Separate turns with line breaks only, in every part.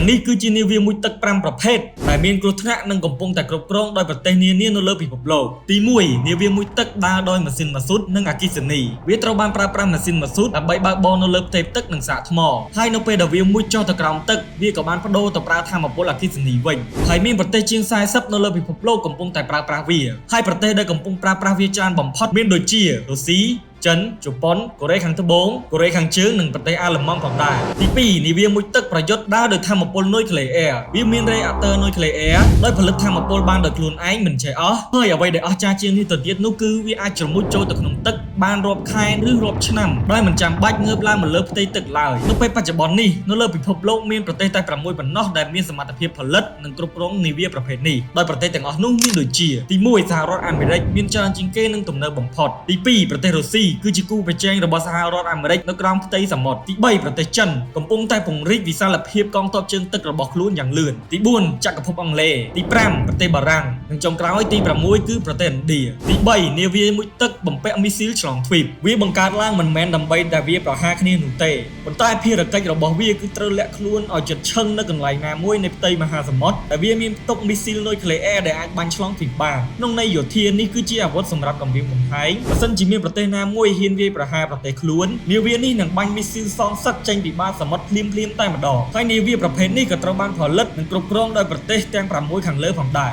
ទាំងនេះគឺជានាវាមួយទឹក5ប្រភេទដែលមានគ្រោះថ្នាក់និងកំពុងតែគ្រប់គ្រងដោយប្រទេសនានានៅលើពិភពលោកទី1នាវាមួយទឹកដើរដោយម៉ាស៊ីនម៉ាស៊ូតនិងអគ្គិសនីវាត្រូវបានប្រើប្រាស់ម៉ាស៊ីនម៉ាស៊ូតដើម្បីបើកបរនៅលើផ្ទៃទឹកនិងសាកថ្មហើយនៅពេលដែលវាមួយចុះទៅក្រោមទឹកវាក៏បានបដូរទៅប្រើថាមពលអគ្គិសនីវិញហើយមានប្រទេសជាង40នៅលើពិភពលោកកំពុងតែប្រើប្រាស់វាហើយប្រទេសដែលកំពុងប្រើប្រាស់វាច្រើនបំផុតមានដូចជារុស្ស៊ីចិនជប៉ុនកូរ៉េខាងត្បូងកូរ៉េខាងជើងនិងប្រទេសអាល្លឺម៉ង់ផងដែរទី2នាវាមួយទឹកប្រយុទ្ធដើរដោយថាមពលនុយក្លេអ៊ែរវាមានរេអាក់ទ័រនុយក្លេអ៊ែរដោយផលិតថាមពលបានដោយខ្លួនឯងមិនចេះអស់ហើយអ្វីដែលអស្ចារ្យជាងនេះទៅទៀតនោះគឺវាអាចជ្រមុជចូលទៅក្នុងទឹកបានរាប់ខែឬរាប់ឆ្នាំដោយមិនចាំបាច់ងើបឡើងមកលើផ្ទៃទឹកឡើយនៅពេលបច្ចុប្បន្ននេះនៅលើពិភពលោកមានប្រទេសតែ6ប៉ុណ្ណោះដែលមានសមត្ថភាពផលិតនិងគ្រប់គ្រងនាវាប្រភេទនេះដោយប្រទេសទាំងអស់នោះមានដូចជាទី1សហរដ្ឋអាមេរិកមានច្រើនជាងគេនិងទំនើបបំផុតទី2ប្រទេសរុស្ស៊ីគឺជាគូប្រជែងរបស់សហរដ្ឋអាមេរិកនៅក្រោមផ្ទៃសមុទ្រទី3ប្រទេសចិនកំពុងតែពង្រីកវិសាលភាពកងទ័ពជើងទឹករបស់ខ្លួនយ៉ាងលឿនទី4ចក្រភពអង់គ្លេសទី5ប្រទេសបារាំងនិងចុងក្រោយទី6គឺប្រទេសឥណ្ឌាទី3នាវាមួយទឹកបំពាក់មីស៊ីលឆ្លងទ្វីបវាបង្កើតឡើងមិនមែនដើម្បីតែវាប្រហារគ្នានោះទេប៉ុន្តែភារកិច្ចរបស់វាគឺត្រូវលាក់ខ្លួនឲ្យជិតឈឹងនៅកន្លែងណាមួយនៃផ្ទៃមហាសមុទ្រដែលវាមានផ្ទុកមីស៊ីលនុយក្លេអ៊ែរដែលអាចបាញ់ឆ្លងទ្វីបបានក្នុងន័យយោធានេះគឺជាអាវុធសម្រាប់គំរាមកំហែងបើសិនជាមានប្រទេសណាមួយហ៊ានវាយប្រហារប្រទេសខ្លួននាវានេះនឹងបាញ់មីស៊ីលសងសឹកចេញពីបាតសមុទ្រភ្លាមៗតែម្ដងហើយនាវាប្រភេទនេះក៏ត្រូវបានផលិតនិងគ្រប់គ្រងដោយប្រទេសទាំង6ខាងលើផងដែរ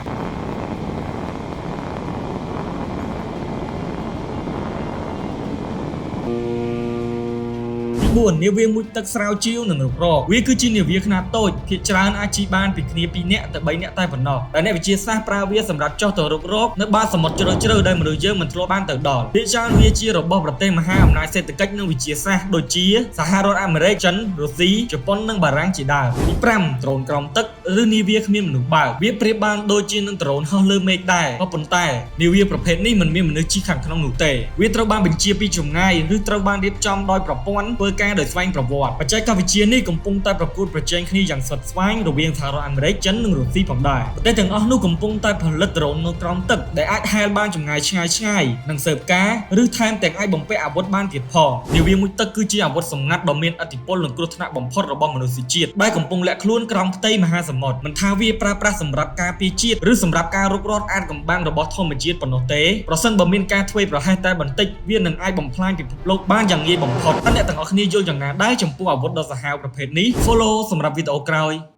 4នាវាមួយទឹកស្រាវជ្រាវនិងរុករកវាគឺជានាវាខ្នាតតូចភាគច្រើនអាចជិះបានពីគ្នា2នាក់ទៅ3នាក់តែប៉ុណ្ណោះដែលអ្នកវិទ្យាសាស្ត្រប្រើវាសម្រាប់ចុះទៅរុករកនៅបាតសមុទ្រជ្រៅៗដែលមនុស្សយើងមិនធ្លាប់បានទៅដល់ភាគច្រើនវាជារបស់ប្រទេសមហាអំណាចសេដ្ឋកិច្ចនិងវិទ្យាសាស្ត្រដូចជាសហរដ្ឋអាមេរិកចិនរុស្ស៊ីជប៉ុននិងបារាំងជាដើមទី5ដ្រូនក្រោមទឹកឬនាវាគ្មានមនុស្សបើកវាប្រៀបបានដូចជានឹងដ្រូនហោះលើមេឃដែរក៏ប៉ុន្តែនាវាប្រភេទនេះមិនមានមនុស្សជិះខាងក្នុងនោះទេវាត្រូវបានបញ្ជាពីចម្ងាយឬត្រូវបានរៀបចំដោយប្រព័ន្ធធ្វើការដោយស្វែងប្រវត្តិបច្ចេកវិទ្យានេះកំពុងតែប្រកួតប្រជែងគ្នាយ៉ាងស្វិតស្វាញរវាងសហរដ្ឋអាមេរិកចិននិងរុស្ស៊ីផងដែរប្រទេសទាំងអស់នោះកំពុងតែផលិតដ្រូននៅក្រោមទឹកដែលអាចហែលបានចម្ងាយឆ្ងាយនិងស៊ើបការឬថែមទាំងអាចបំពាក់អាវុធបានទៀតផងនាវាមួយទឹកគឺជាអាវុធសម្ងាត់ដ៏មានឥទ្ធិពលនិងគ្រោះថ្នាក់បំផុតរបស់មនុស្សជាតិដែលកំពុងលាក់ខ្លួនក្រោមផ្ទៃមហាសមុទ្រមិនថាវាប្រើប្រាស់សម្រាប់ការពារជាតិឬសម្រាប់ការរុករកអាថ៌កំបាំងរបស់ធម្មជាតិប៉ុណ្ណោះទេប្រសិនបើមានការធ្វេសប្រហែសតែបន្តិចវានឹងអាចបំផ្លាញពិភពលោកបានយ៉ាងងាយបំផុតអ្នកទាំងអស់គ្នាយល់យ៉ាងណាដែរចំពោះអាវុធដ៏សាហាវប្រភេទនេះ Follow សម្រាប់វីដេអូក្រោយ